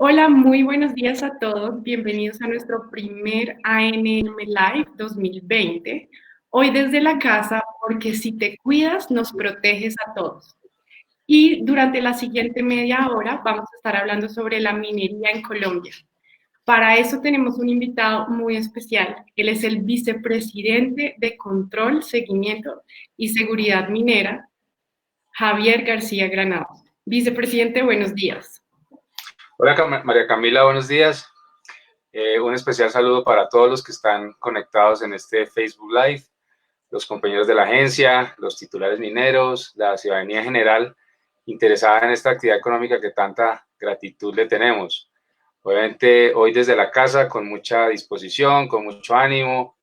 Hola, muy buenos días a todos. Bienvenidos a nuestro primer ANM Live 2020. Hoy desde la casa, porque si te cuidas, nos proteges a todos. Y durante la siguiente media hora vamos a estar hablando sobre la minería en Colombia. Para eso tenemos un invitado muy especial. Él es el vicepresidente de Control, Seguimiento y Seguridad Minera, Javier García Granados. Vicepresidente, buenos días. Hola María Camila, buenos días. Un especial saludo para todos los que están conectados en este Facebook Live, los compañeros de la agencia, los titulares mineros, la ciudadanía general interesada en esta actividad económica que tanta gratitud le tenemos. Obviamente hoy desde la casa con mucha disposición, con mucho ánimo,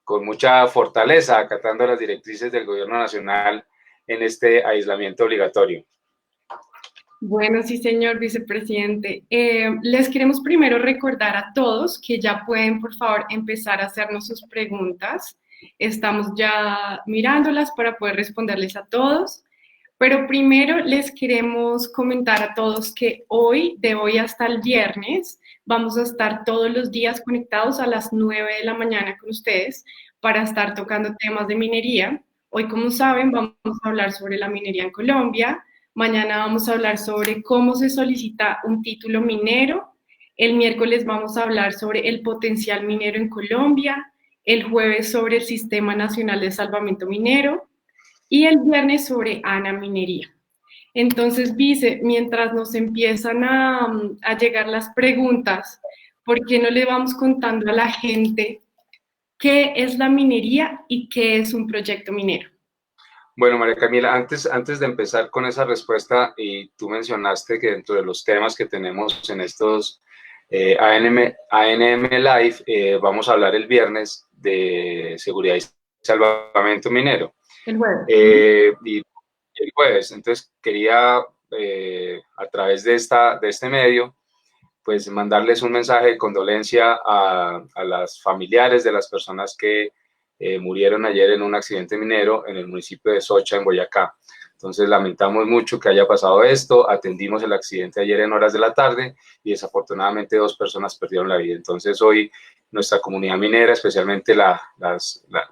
con mucha fortaleza, acatando las directrices del gobierno nacional en este aislamiento obligatorio. Bueno, sí, señor vicepresidente. Les queremos primero recordar a todos que ya pueden, por favor, empezar a hacernos sus preguntas. Estamos ya mirándolas para poder responderles a todos. Pero primero les queremos comentar a todos que hoy, de hoy hasta el viernes, vamos a estar todos los días conectados a las 9 de la mañana con ustedes para estar tocando temas de minería. Hoy, como saben, vamos a hablar sobre la minería en Colombia. Mañana vamos a hablar sobre cómo se solicita un título minero. El miércoles vamos a hablar sobre el potencial minero en Colombia. El jueves sobre el Sistema Nacional de Salvamento Minero. Y el viernes sobre Ana Minería. Entonces, Vice, mientras nos empiezan a llegar las preguntas, ¿por qué no le vamos contando a la gente qué es la minería y qué es un proyecto minero? Bueno, María Camila, antes de empezar con esa respuesta, y tú mencionaste que dentro de los temas que tenemos en estos ANM Live, vamos a hablar el viernes de seguridad y salvamento minero. El jueves. Y el jueves, entonces quería, a través de este medio, pues mandarles un mensaje de condolencia a las familiares de las personas que murieron ayer en un accidente minero en el municipio de Socha, en Boyacá. Entonces lamentamos mucho que haya pasado esto, atendimos el accidente ayer en horas de la tarde y desafortunadamente 2 personas perdieron la vida. Entonces hoy nuestra comunidad minera, especialmente la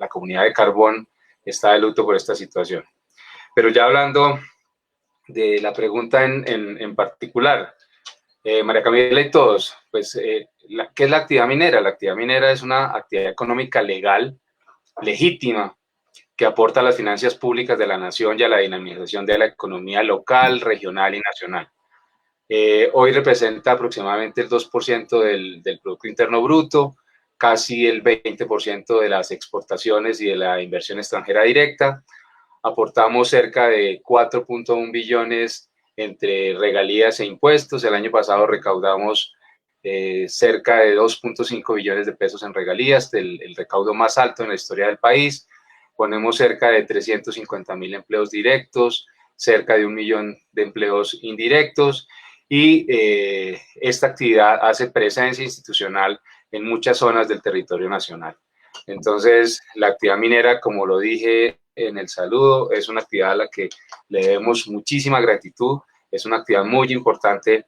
comunidad de carbón, está de luto por esta situación. Pero ya hablando de la pregunta en particular, María Camila y todos, pues, ¿qué es la actividad minera? La actividad minera es una actividad económica legal, legítima, que aporta a las finanzas públicas de la nación y a la dinamización de la economía local, regional y nacional. Hoy representa aproximadamente el 2% del Producto Interno Bruto, casi el 20% de las exportaciones y de la inversión extranjera directa. Aportamos cerca de 4.1 billones entre regalías e impuestos. El año pasado recaudamos cerca de 2.5 billones de pesos en regalías, el recaudo más alto en la historia del país. Ponemos cerca de 350.000 empleos directos, cerca de 1 millón de empleos indirectos, y esta actividad hace presencia institucional en muchas zonas del territorio nacional. Entonces, la actividad minera, como lo dije en el saludo, es una actividad a la que le debemos muchísima gratitud, es una actividad muy importante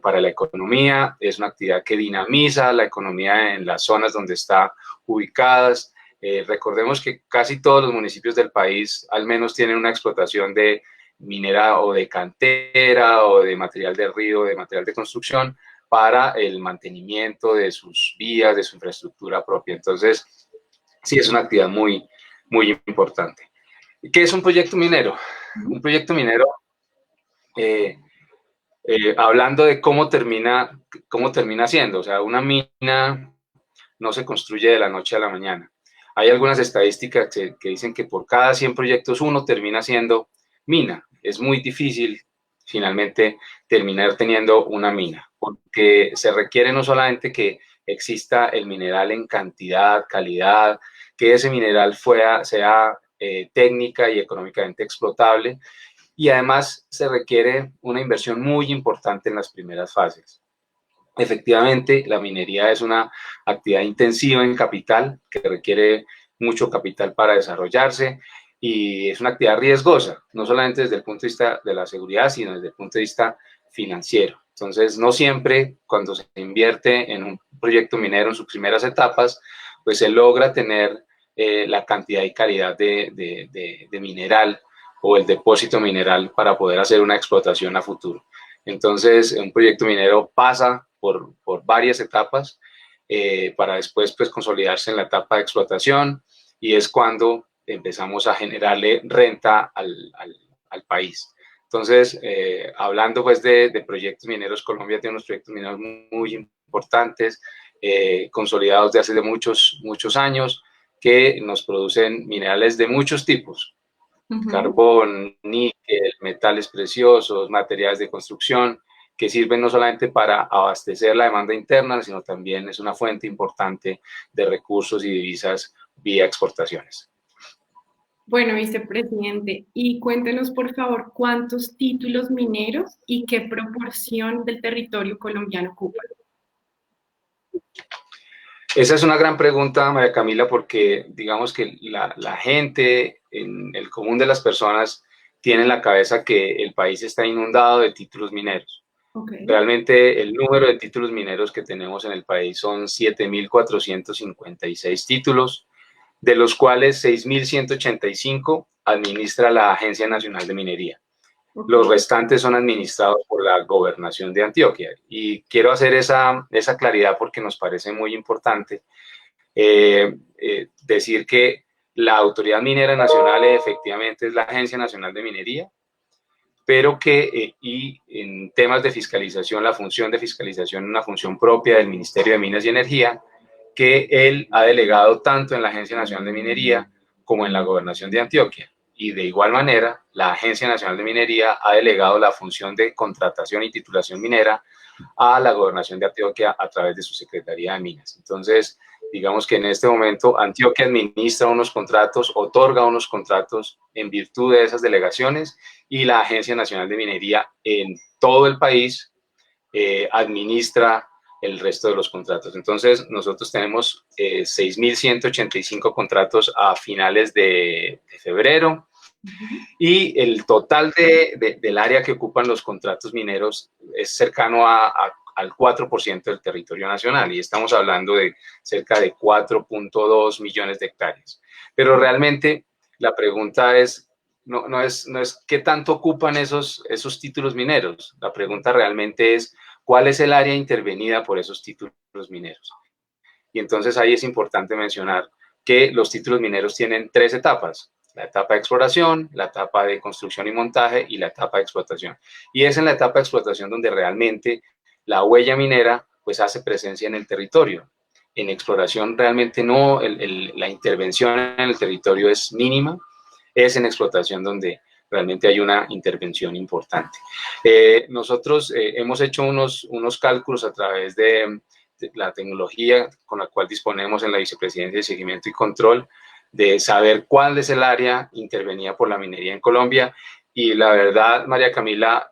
para la economía, es una actividad que dinamiza la economía en las zonas donde está ubicadas. Recordemos que casi todos los municipios del país al menos tienen una explotación de minera o de cantera o de material de río, de material de construcción para el mantenimiento de sus vías, de su infraestructura propia. Entonces, sí, es una actividad muy, muy importante. ¿Qué es un proyecto minero? Un proyecto minero, hablando de cómo termina siendo, o sea, una mina no se construye de la noche a la mañana. Hay algunas estadísticas que dicen que por cada 100 proyectos uno termina siendo mina. Es muy difícil finalmente terminar teniendo una mina, porque se requiere no solamente que exista el mineral en cantidad, calidad, que ese mineral sea técnica y económicamente explotable, y además se requiere una inversión muy importante en las primeras fases. Efectivamente, la minería es una actividad intensiva en capital, que requiere mucho capital para desarrollarse, y es una actividad riesgosa, no solamente desde el punto de vista de la seguridad, sino desde el punto de vista financiero. Entonces, no siempre cuando se invierte en un proyecto minero en sus primeras etapas, pues se logra tener la cantidad y calidad de mineral o el depósito mineral para poder hacer una explotación a futuro. Entonces, un proyecto minero pasa por varias etapas para después pues, consolidarse en la etapa de explotación, y es cuando empezamos a generarle renta al país. Entonces, hablando pues de proyectos mineros, Colombia tiene unos proyectos mineros muy importantes, consolidados de hace de muchos años, que nos producen minerales de muchos tipos: carbón, níquel, metales preciosos, materiales de construcción, que sirven no solamente para abastecer la demanda interna, sino también es una fuente importante de recursos y divisas vía exportaciones. Bueno, vicepresidente, y cuéntenos por favor cuántos títulos mineros y qué proporción del territorio colombiano ocupan. Esa es una gran pregunta, María Camila, porque digamos que la gente, en el común de las personas, tiene en la cabeza que el país está inundado de títulos mineros. Okay. Realmente el número de títulos mineros que tenemos en el país son 7.456 títulos, de los cuales 6.185 administra la Agencia Nacional de Minería. Okay. Los restantes son administrados por la Gobernación de Antioquia. Y quiero hacer esa claridad porque nos parece muy importante decir que la Autoridad Minera Nacional efectivamente es la Agencia Nacional de Minería, pero que y en temas de fiscalización, la función de fiscalización es una función propia del Ministerio de Minas y Energía, que él ha delegado tanto en la Agencia Nacional de Minería como en la Gobernación de Antioquia. Y de igual manera, la Agencia Nacional de Minería ha delegado la función de contratación y titulación minera a la Gobernación de Antioquia a través de su Secretaría de Minas. Entonces, digamos que en este momento Antioquia administra unos contratos, otorga unos contratos en virtud de esas delegaciones, y la Agencia Nacional de Minería en todo el país administra el resto de los contratos. Entonces, nosotros tenemos 6.185 contratos a finales de febrero, y el total del área que ocupan los contratos mineros es cercano al 4% del territorio nacional, y estamos hablando de cerca de 4.2 millones de hectáreas. Pero realmente la pregunta es, no es qué tanto ocupan esos títulos mineros. La pregunta realmente es cuál es el área intervenida por esos títulos mineros. Y entonces ahí es importante mencionar que los títulos mineros tienen 3 etapas: la etapa de exploración, la etapa de construcción y montaje y la etapa de explotación. Y es en la etapa de explotación donde realmente la huella minera pues hace presencia en el territorio. En exploración realmente no, la intervención en el territorio es mínima. Es en explotación donde realmente hay una intervención importante. Nosotros hemos hecho unos cálculos a través de la tecnología con la cual disponemos en la Vicepresidencia de Seguimiento y Control, de saber cuál es el área intervenida por la minería en Colombia, y la verdad, María Camila,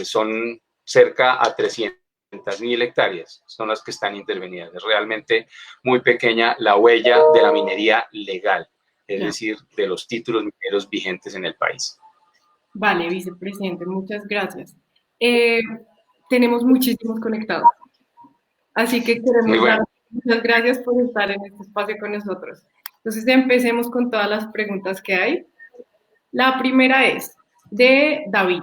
son cerca a 300.000 hectáreas, son las que están intervenidas. Es realmente muy pequeña la huella de la minería legal, es decir, de los títulos mineros vigentes en el país. Vale, vicepresidente, muchas gracias. Tenemos muchísimos conectados, así que queremos dar muchas gracias por estar en este espacio con nosotros. Entonces, empecemos con todas las preguntas que hay. La primera es de David.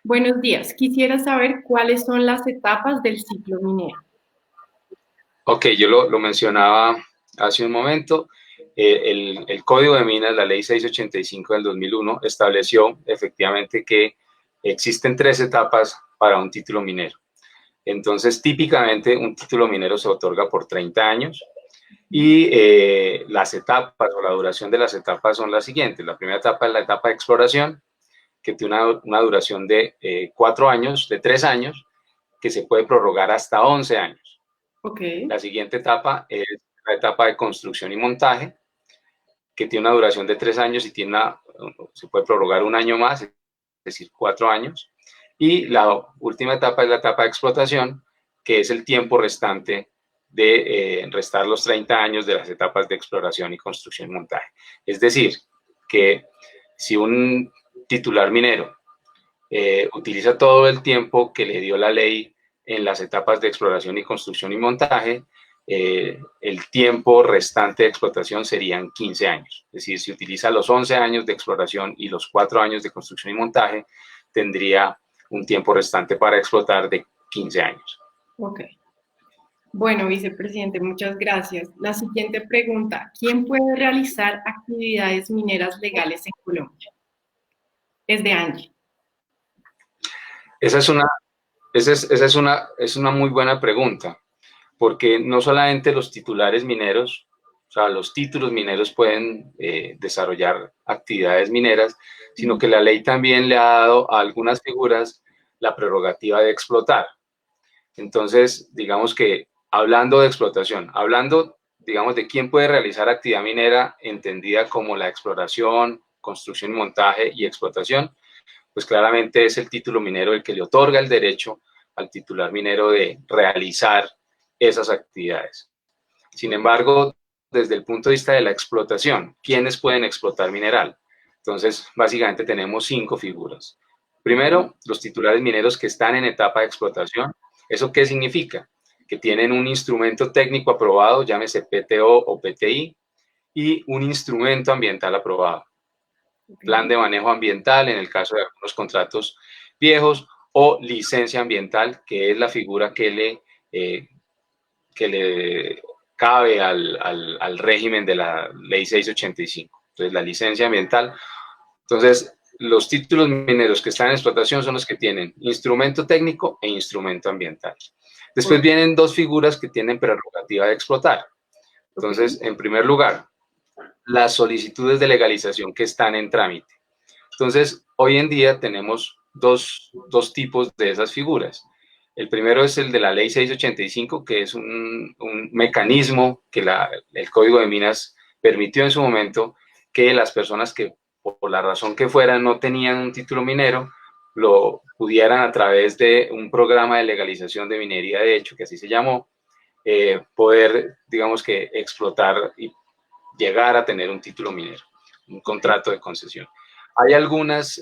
Buenos días. Quisiera saber cuáles son las etapas del ciclo minero. Ok, yo lo mencionaba hace un momento. El Código de Minas, la Ley 685 del 2001, estableció efectivamente que existen 3 etapas para un título minero. Entonces, típicamente un título minero se otorga por 30 años. Y las etapas o la duración de las etapas son las siguientes. La primera etapa es la etapa de exploración, que tiene una duración de 4 años, de 3 años, que se puede prorrogar hasta 11 años. Okay. La siguiente etapa es la etapa de construcción y montaje, que tiene una duración de 3 años y se puede prorrogar 1 año más, es decir, 4 años. Y la última etapa es la etapa de explotación, que es el tiempo restante de restar los 30 años de las etapas de exploración y construcción y montaje. Es decir, que si un titular minero utiliza todo el tiempo que le dio la ley en las etapas de exploración y construcción y montaje, el tiempo restante de explotación serían 15 años. Es decir, si utiliza los 11 años de exploración y los 4 años de construcción y montaje, tendría un tiempo restante para explotar de 15 años. Ok. Bueno, vicepresidente, muchas gracias. La siguiente pregunta, ¿quién puede realizar actividades mineras legales en Colombia? Es de Angie. Esa es una muy buena pregunta, porque no solamente los titulares mineros, o sea, los títulos mineros pueden desarrollar actividades mineras, sino que la ley también le ha dado a algunas figuras la prerrogativa de explotar. Entonces, digamos que hablando de explotación, hablando, digamos, de quién puede realizar actividad minera entendida como la exploración, construcción y montaje y explotación, pues claramente es el título minero el que le otorga el derecho al titular minero de realizar esas actividades. Sin embargo, desde el punto de vista de la explotación, ¿quiénes pueden explotar mineral? Entonces, básicamente tenemos 5 figuras. Primero, los titulares mineros que están en etapa de explotación. ¿Eso qué significa? Que tienen un instrumento técnico aprobado, llámese PTO o PTI, y un instrumento ambiental aprobado. Plan de manejo ambiental en el caso de algunos contratos viejos, o licencia ambiental, que es la figura que le cabe al régimen de la ley 685. Entonces, la licencia ambiental. Entonces, los títulos mineros que están en explotación son los que tienen instrumento técnico e instrumento ambiental. Después vienen 2 figuras que tienen prerrogativa de explotar. Entonces, en primer lugar, las solicitudes de legalización que están en trámite. Entonces, hoy en día tenemos dos tipos de esas figuras. El primero es el de la ley 685, que es un mecanismo que el Código de Minas permitió en su momento que las personas que por la razón que fuera no tenían un título minero, lo pudieran a través de un programa de legalización de minería de hecho, que así se llamó, poder, digamos que, explotar y llegar a tener un título minero, un contrato de concesión. Hay algunas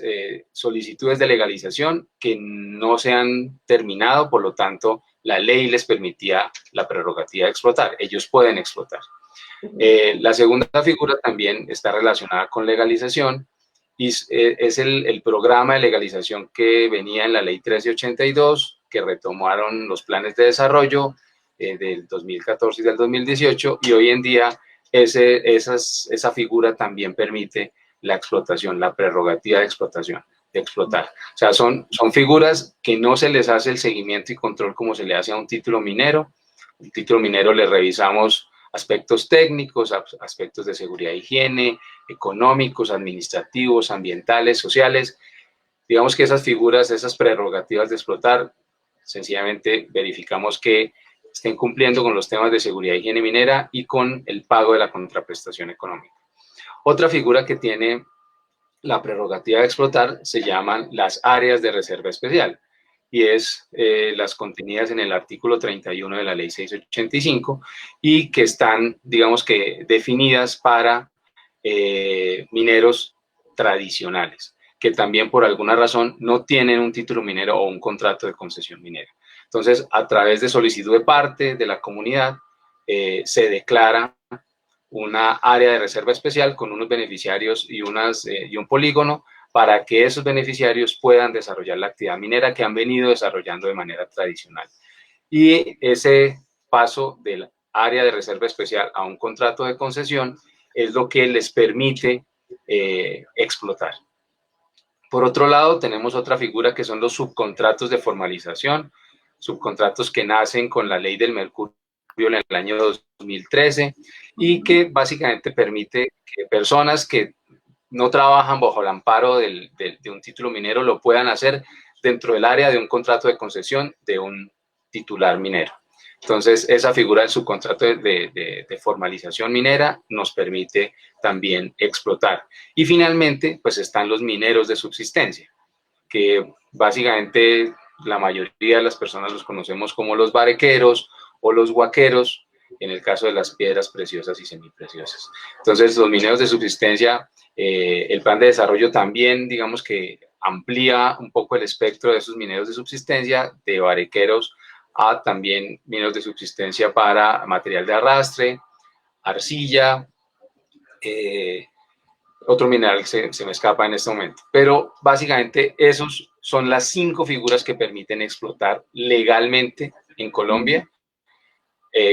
solicitudes de legalización que no se han terminado, por lo tanto, la ley les permitía la prerrogativa de explotar. Ellos pueden explotar. La segunda figura también está relacionada con legalización y es el programa de legalización que venía en la ley 1382, que retomaron los planes de desarrollo del 2014 y del 2018, y hoy en día esa figura también permite la explotación, la prerrogativa de explotación, de explotar. O sea, son figuras que no se les hace el seguimiento y control como se le hace a un título minero. Un título minero le revisamos aspectos técnicos, aspectos de seguridad e higiene, económicos, administrativos, ambientales, sociales. Digamos que esas figuras, esas prerrogativas de explotar, sencillamente verificamos que estén cumpliendo con los temas de seguridad e higiene minera y con el pago de la contraprestación económica. Otra figura que tiene la prerrogativa de explotar se llaman las áreas de reserva especial, y es las contenidas en el artículo 31 de la ley 685 y que están, digamos que, definidas para mineros tradicionales, que también por alguna razón no tienen un título minero o un contrato de concesión minera. Entonces, a través de solicitud de parte de la comunidad, se declara una área de reserva especial con unos beneficiarios y un polígono para que esos beneficiarios puedan desarrollar la actividad minera que han venido desarrollando de manera tradicional. Y ese paso del área de reserva especial a un contrato de concesión es lo que les permite explotar. Por otro lado, tenemos otra figura que son los subcontratos de formalización, subcontratos que nacen con la ley del mercurio en el año 2013 y que básicamente permite que personas que no trabajan bajo el amparo de un título minero lo puedan hacer dentro del área de un contrato de concesión de un titular minero. Entonces, esa figura del subcontrato de formalización minera nos permite también explotar. Y finalmente, pues están los mineros de subsistencia, que básicamente la mayoría de las personas los conocemos como los barequeros o los huaqueros, en el caso de las piedras preciosas y semipreciosas. Entonces, los mineros de subsistencia, el plan de desarrollo también, digamos que amplía un poco el espectro de esos mineros de subsistencia, de barequeros a también mineros de subsistencia para material de arrastre, arcilla, otro mineral que se me escapa en este momento. Pero básicamente esos son las 5 figuras que permiten explotar legalmente en Colombia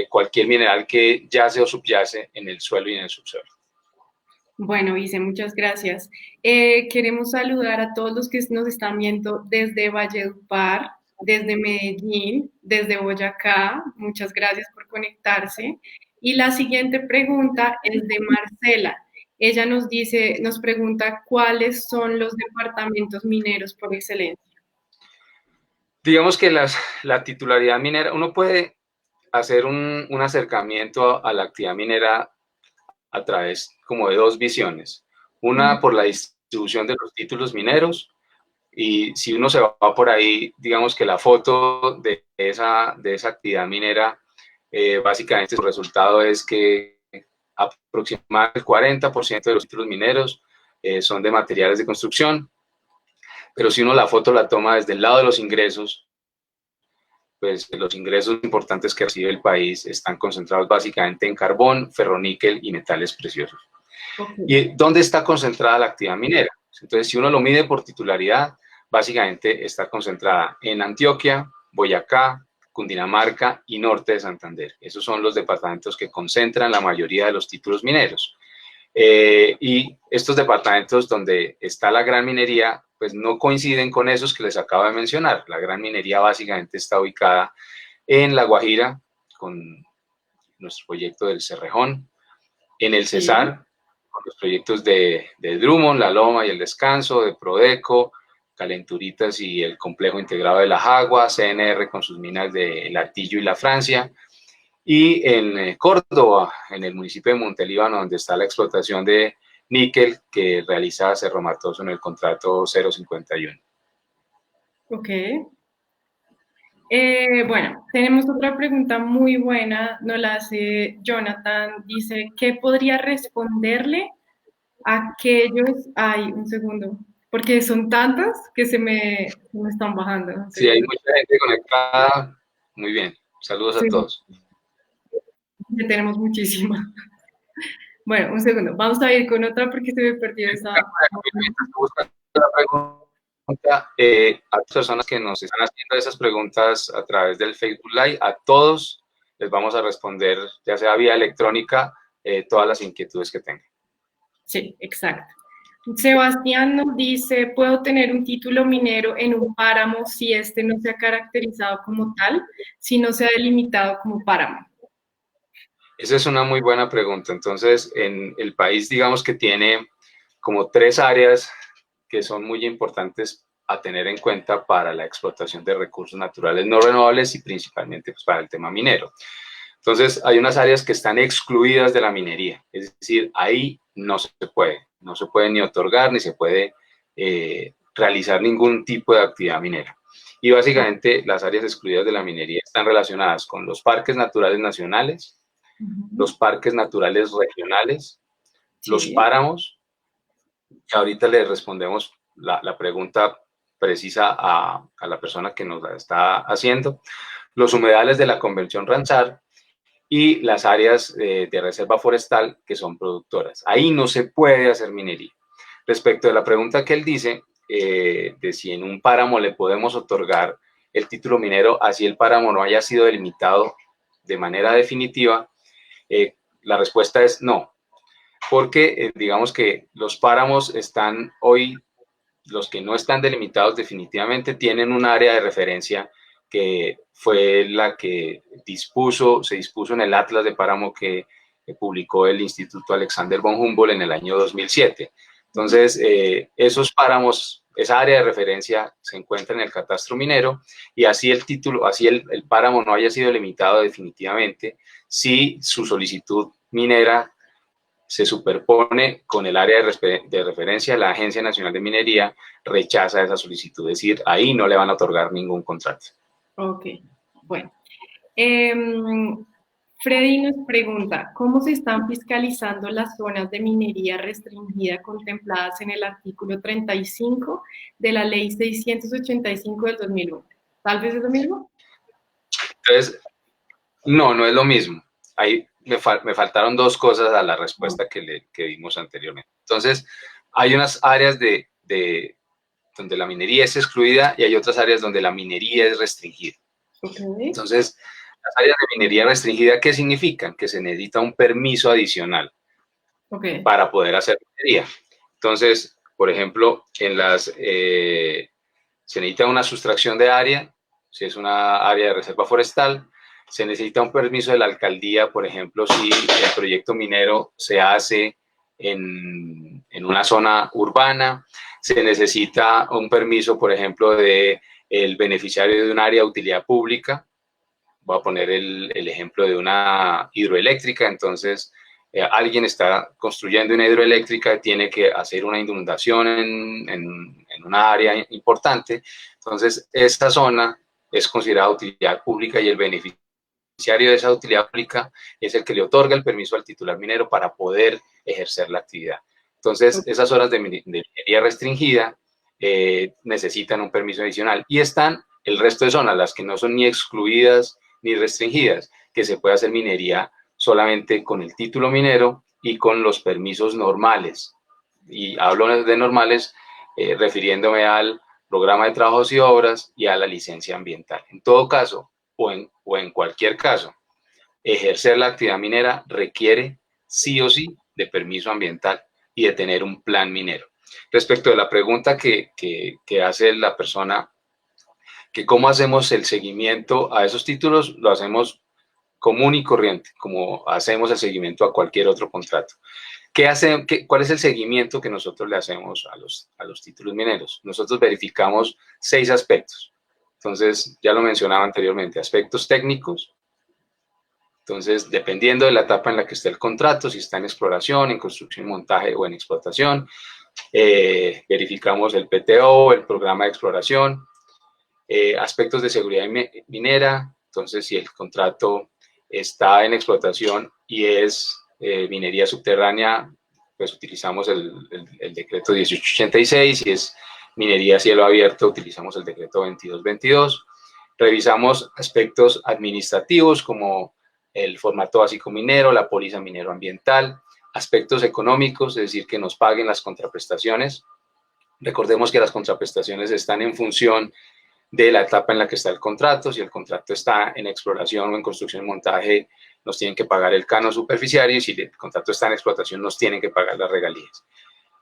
cualquier mineral que yace o subyace en el suelo y en el subsuelo. Bueno, Vice, muchas gracias. Queremos saludar a todos los que nos están viendo desde Valledupar, desde Medellín, desde Boyacá. Muchas gracias por conectarse. Y la siguiente pregunta es de Marcela. Ella nos dice, nos pregunta cuáles son los departamentos mineros por excelencia. Digamos que la titularidad minera, uno puede hacer un acercamiento a la actividad minera a través como de 2 visiones. Una por la distribución de los títulos mineros, y si uno se va por ahí, digamos que la foto de esa actividad minera, básicamente su resultado es que aproximadamente el 40% de los títulos mineros son de materiales de construcción, pero si uno la foto la toma desde el lado de los ingresos, pues los ingresos importantes que recibe el país están concentrados básicamente en carbón, ferroníquel y metales preciosos. Okay. ¿Y dónde está concentrada la actividad minera? Entonces, si uno lo mide por titularidad, básicamente está concentrada en Antioquia, Boyacá, Cundinamarca y norte de Santander. Esos son los departamentos que concentran la mayoría de los títulos mineros. Y estos departamentos donde está la gran minería, pues no coinciden con esos que les acabo de mencionar. La gran minería básicamente está ubicada en La Guajira, con nuestro proyecto del Cerrejón, en el Cesar, con los proyectos de Drummond, La Loma y el Descanso, de Prodeco, Calenturitas y el complejo integrado de La Jagua, CNR con sus minas de El Artillo y La Francia, y en Córdoba, en el municipio de Montelíbano, donde está la explotación de níquel que realiza Cerro Matoso en el contrato 051. Ok. Bueno, tenemos otra pregunta muy buena, nos la hace Jonathan, dice, ¿qué podría responderle a aquellos, ay, un segundo, porque son tantas que se me están bajando. Sí, hay mucha gente conectada, muy bien, saludos a todos. Ya tenemos muchísimas. Bueno, un segundo, vamos a ir con otra porque se me perdió esa. A las personas que nos están haciendo esas preguntas a través del Facebook Live, a todos les vamos a responder, ya sea vía electrónica, todas las inquietudes que tengan. Sí, exacto. Sebastián nos dice, ¿puedo tener un título minero en un páramo si este no se ha caracterizado como tal, si no se ha delimitado como páramo? Esa es una muy buena pregunta. Entonces, en el país, digamos que tiene como 3 áreas que son muy importantes a tener en cuenta para la explotación de recursos naturales no renovables y principalmente pues, para el tema minero. Entonces, hay unas áreas que están excluidas de la minería, es decir, ahí no se puede ni otorgar ni se puede realizar ningún tipo de actividad minera. Y básicamente las áreas excluidas de la minería están relacionadas con los parques naturales nacionales, los parques naturales regionales, los páramos, que ahorita le respondemos la pregunta precisa a la persona que nos la está haciendo, los humedales de la Convención Ramsar y las áreas de reserva forestal que son productoras. Ahí no se puede hacer minería. Respecto de la pregunta que él dice, de si en un páramo le podemos otorgar el título minero, así el páramo no haya sido delimitado de manera definitiva, la respuesta es no, porque digamos que los páramos están hoy, los que no están delimitados definitivamente, tienen un área de referencia que fue la que se dispuso en el Atlas de Páramo que publicó el Instituto Alexander von Humboldt en el año 2007. Entonces, esos páramos, esa área de referencia se encuentra en el catastro minero y así el título, así el páramo no haya sido limitado definitivamente, si su solicitud minera se superpone con el área de referencia, la Agencia Nacional de Minería rechaza esa solicitud, es decir, ahí no le van a otorgar ningún contrato. Ok, bueno. Freddy nos pregunta, ¿cómo se están fiscalizando las zonas de minería restringida contempladas en el artículo 35 de la Ley 685 del 2001? ¿Tal vez es lo mismo? Entonces, no es lo mismo. Ahí me faltaron dos cosas a la respuesta que dimos anteriormente. Entonces, hay unas áreas donde la minería es excluida y hay otras áreas donde la minería es restringida. Okay. Entonces, las áreas de minería restringida, ¿qué significan? Que se necesita un permiso adicional para poder hacer minería. Entonces, por ejemplo, se necesita una sustracción de área, si es una área de reserva forestal, se necesita un permiso de la alcaldía, por ejemplo, si el proyecto minero se hace en una zona urbana, se necesita un permiso, por ejemplo, de el beneficiario de un área de utilidad pública. Voy a poner el ejemplo de una hidroeléctrica. Entonces, alguien está construyendo una hidroeléctrica, tiene que hacer una inundación en una área importante. Entonces, esta zona es considerada utilidad pública y el beneficiario de esa utilidad pública es el que le otorga el permiso al titular minero para poder ejercer la actividad. Entonces, esas zonas de minería restringida necesitan un permiso adicional. Y están el resto de zonas, las que no son ni excluidas ni restringidas, que se puede hacer minería solamente con el título minero y con los permisos normales. Y hablo de normales refiriéndome al programa de trabajos y obras y a la licencia ambiental. En todo caso, o en cualquier caso, ejercer la actividad minera requiere sí o sí de permiso ambiental y de tener un plan minero. Respecto de la pregunta que hace la persona, que cómo hacemos el seguimiento a esos títulos, lo hacemos común y corriente, como hacemos el seguimiento a cualquier otro contrato. ¿Cuál es el seguimiento que nosotros le hacemos a los títulos mineros? Nosotros verificamos 6 aspectos. Entonces, ya lo mencionaba anteriormente, aspectos técnicos. Entonces, dependiendo de la etapa en la que esté el contrato, si está en exploración, en construcción, montaje o en explotación, verificamos el PTO, el programa de exploración, aspectos de seguridad minera. Entonces, si el contrato está en explotación y es minería subterránea, pues utilizamos el decreto 1886. Si es minería a cielo abierto, utilizamos el decreto 2222. Revisamos aspectos administrativos como el formato básico minero, la póliza minero ambiental, aspectos económicos, es decir, que nos paguen las contraprestaciones. Recordemos que las contraprestaciones están en función de la etapa en la que está el contrato. Si el contrato está en exploración o en construcción y montaje, nos tienen que pagar el canon superficiario, y si el contrato está en explotación, nos tienen que pagar las regalías.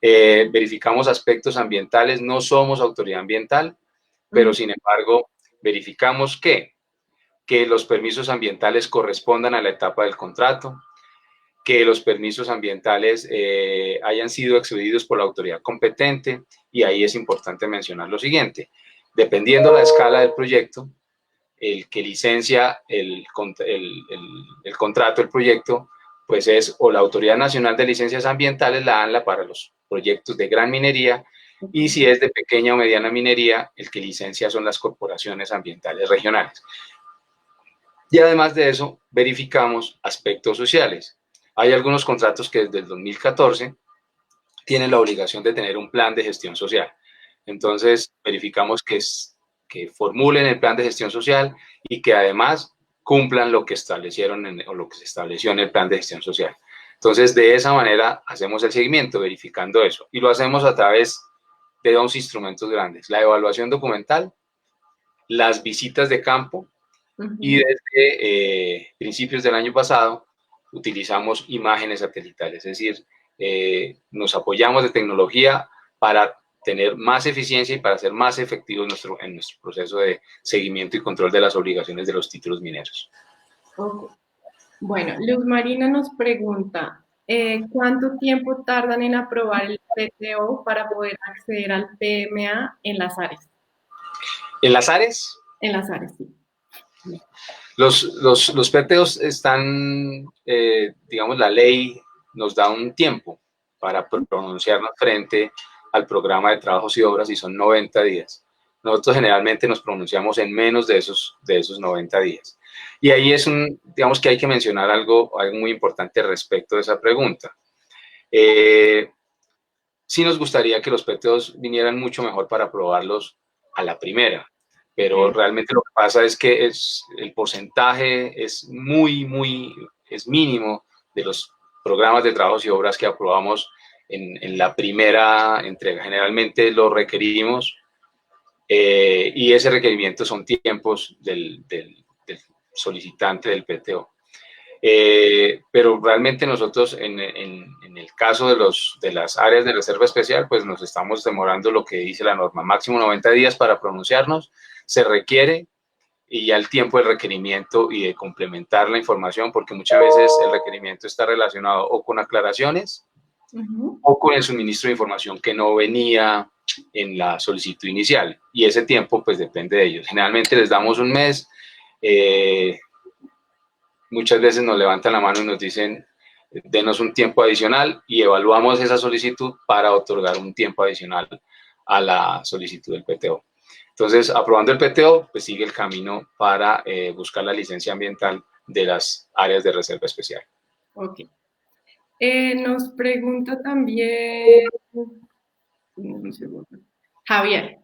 Verificamos aspectos ambientales. No somos autoridad ambiental, pero sin embargo, verificamos que los permisos ambientales correspondan a la etapa del contrato, que los permisos ambientales hayan sido expedidos por la autoridad competente. Y ahí es importante mencionar lo siguiente: dependiendo la escala del proyecto, el que licencia el contrato, el proyecto, pues es o la Autoridad Nacional de Licencias Ambientales, la ANLA, para los proyectos de gran minería, y si es de pequeña o mediana minería, el que licencia son las corporaciones ambientales regionales. Y además de eso, verificamos aspectos sociales. Hay algunos contratos que desde el 2014 tienen la obligación de tener un plan de gestión social. Entonces, verificamos que formulen el plan de gestión social y que además cumplan lo que establecieron o lo que se estableció en el plan de gestión social. Entonces, de esa manera hacemos el seguimiento, verificando eso. Y lo hacemos a través de 2 instrumentos grandes: la evaluación documental, las visitas de campo, y desde principios del año pasado utilizamos imágenes satelitales. Es decir, nos apoyamos de tecnología para tener más eficiencia y para ser más efectivos en nuestro proceso de seguimiento y control de las obligaciones de los títulos mineros. Okay. Bueno, Luz Marina nos pregunta, ¿cuánto tiempo tardan en aprobar el PTO para poder acceder al PMA en las áreas? ¿En las áreas? En las áreas, sí. Los PTOs están, digamos, la ley nos da un tiempo para pronunciarnos frente al programa de trabajos y obras, y son 90 días. Nosotros generalmente nos pronunciamos en menos de esos 90 días. Y ahí digamos que hay que mencionar algo muy importante respecto de esa pregunta. Sí nos gustaría que los PTOs vinieran mucho mejor para aprobarlos a la primera, pero realmente lo que pasa es que el porcentaje es es mínimo de los programas de trabajos y obras que aprobamos en la primera entrega. Generalmente lo requerimos y ese requerimiento son tiempos del solicitante del PTO. Pero realmente nosotros en el caso de las áreas de reserva especial, pues nos estamos demorando lo que dice la norma, máximo 90 días para pronunciarnos, se requiere, y ya el tiempo del requerimiento y de complementar la información, porque muchas veces el requerimiento está relacionado o con aclaraciones o con el suministro de información que no venía en la solicitud inicial, y ese tiempo pues depende de ellos. Generalmente les damos un mes, muchas veces nos levantan la mano y nos dicen, denos un tiempo adicional, y evaluamos esa solicitud para otorgar un tiempo adicional a la solicitud del PTO. Entonces, aprobando el PTO, pues sigue el camino para buscar la licencia ambiental de las áreas de reserva especial. Ok. Nos pregunta también Javier.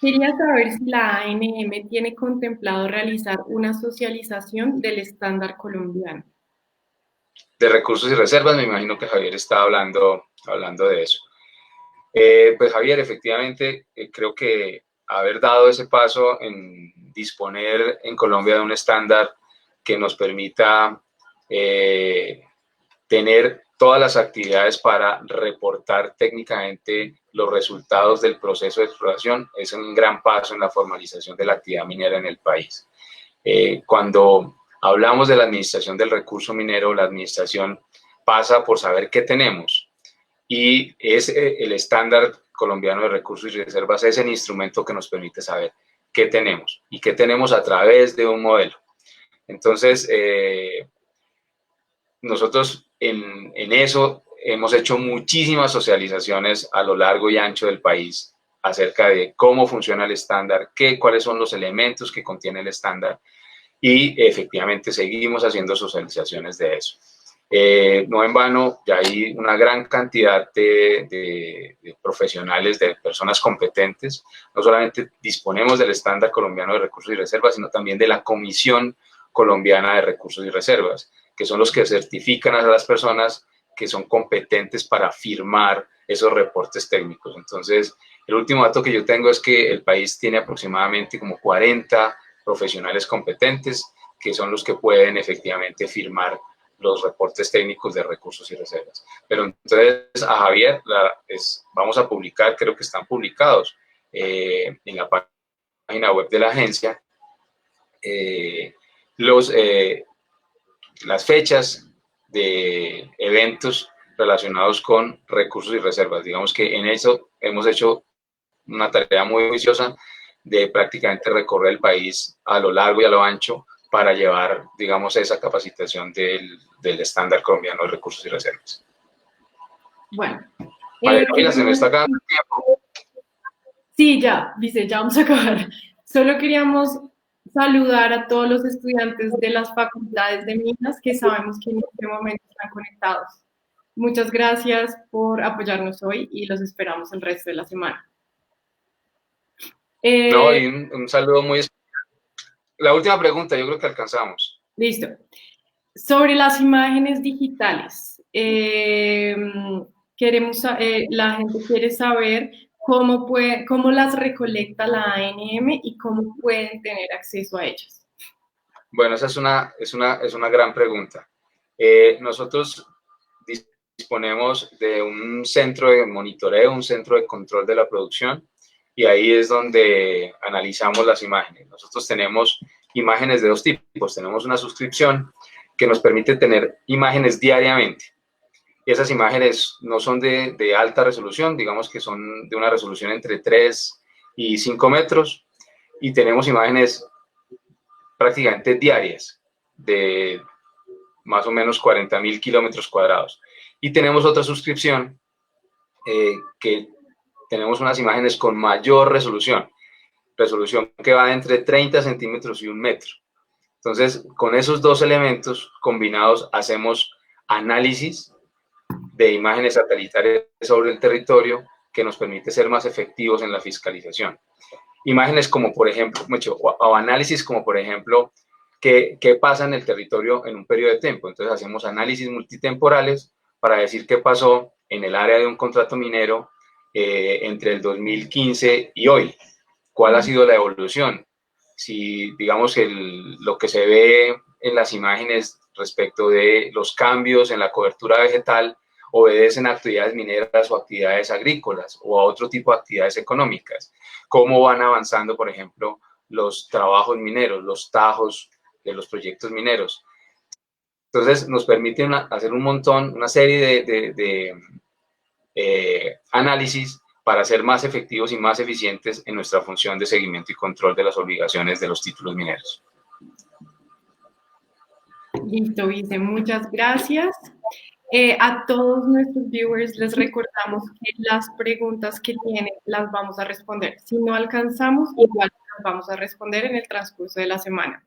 Quería saber si la ANM tiene contemplado realizar una socialización del estándar colombiano. De recursos y reservas, me imagino que Javier está hablando de eso. Pues Javier, efectivamente, creo que haber dado ese paso en disponer en Colombia de un estándar que nos permita tener todas las actividades para reportar técnicamente los resultados del proceso de exploración es un gran paso en la formalización de la actividad minera en el país. Cuando hablamos de la administración del recurso minero, la administración pasa por saber qué tenemos, y el estándar colombiano de recursos y reservas es el instrumento que nos permite saber qué tenemos y qué tenemos a través de un modelo. Entonces, nosotros en eso hemos hecho muchísimas socializaciones a lo largo y ancho del país acerca de cómo funciona el estándar, cuáles son los elementos que contiene el estándar, y efectivamente seguimos haciendo socializaciones de eso. No en vano, ya hay una gran cantidad de profesionales, de personas competentes. No solamente disponemos del estándar colombiano de recursos y reservas, sino también de la Comisión Colombiana de Recursos y Reservas, que son los que certifican a las personas que son competentes para firmar esos reportes técnicos. Entonces, el último dato que yo tengo es que el país tiene aproximadamente como 40 profesionales competentes, que son los que pueden efectivamente firmar los reportes técnicos de recursos y reservas. Pero entonces a Javier vamos a publicar, creo que están publicados en la página web de la agencia, las fechas de eventos relacionados con recursos y reservas. Digamos que en eso hemos hecho una tarea muy juiciosa de prácticamente recorrer el país a lo largo y a lo ancho para llevar, digamos, esa capacitación del estándar colombiano de recursos y reservas. Bueno. María Camila, se me está acabando el tiempo. Sí, ya, dice, ya vamos a acabar. Solo queríamos saludar a todos los estudiantes de las facultades de Minas que sabemos que en este momento están conectados. Muchas gracias por apoyarnos hoy y los esperamos el resto de la semana. No, y un saludo muy especial. La última pregunta, yo creo que alcanzamos. Listo. Sobre las imágenes digitales, la gente quiere saber cómo las recolecta la ANM y cómo pueden tener acceso a ellas. Bueno, esa es una gran pregunta. Nosotros disponemos de un centro de monitoreo, un centro de control de la producción, y ahí es donde analizamos las imágenes. Nosotros tenemos imágenes de dos tipos. Tenemos una suscripción que nos permite tener imágenes diariamente. Y esas imágenes no son de alta resolución, digamos que son de una resolución entre 3 y 5 metros, y tenemos imágenes prácticamente diarias de más o menos 40.000 kilómetros cuadrados. Y tenemos otra suscripción que tenemos unas imágenes con mayor resolución que va entre 30 centímetros y 1 metro. Entonces, con esos dos elementos combinados hacemos análisis de imágenes satelitales sobre el territorio que nos permite ser más efectivos en la fiscalización. imágenes como por ejemplo, o análisis como por ejemplo, ¿qué pasa en el territorio en un periodo de tiempo? Entonces hacemos análisis multitemporales para decir qué pasó en el área de un contrato minero entre el 2015 y hoy. ¿Cuál ha sido la evolución? Si, digamos, lo que se ve en las imágenes respecto de los cambios en la cobertura vegetal obedecen a actividades mineras o actividades agrícolas o a otro tipo de actividades económicas. ¿Cómo van avanzando, por ejemplo, los trabajos mineros, los tajos de los proyectos mineros? Entonces, nos permite hacer un montón, una serie de análisis para ser más efectivos y más eficientes en nuestra función de seguimiento y control de las obligaciones de los títulos mineros. Listo, Vice, muchas gracias. A todos nuestros viewers les recordamos que las preguntas que tienen las vamos a responder. Si no alcanzamos, igual las vamos a responder en el transcurso de la semana.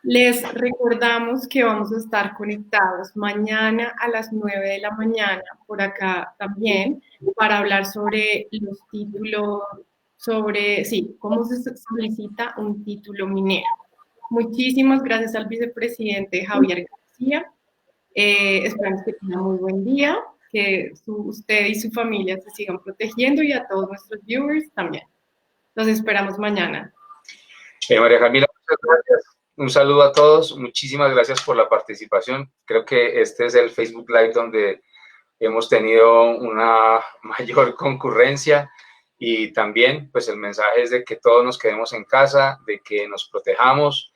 Les recordamos que vamos a estar conectados mañana a las 9 de la mañana, por acá también, para hablar sobre los títulos, cómo se solicita un título minero. Muchísimas gracias al vicepresidente Javier García. Esperamos que tengan muy buen día, que usted y su familia se sigan protegiendo y a todos nuestros viewers también. Los esperamos mañana. María Camila, muchas gracias. Un saludo a todos. Muchísimas gracias por la participación. Creo que este es el Facebook Live donde hemos tenido una mayor concurrencia y también pues el mensaje es de que todos nos quedemos en casa, de que nos protejamos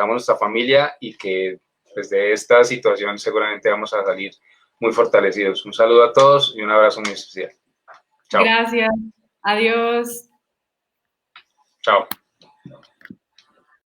nuestra familia y que pues, de esta situación seguramente vamos a salir muy fortalecidos. Un saludo a todos y un abrazo muy especial. Chao. Gracias. Adiós. Chao.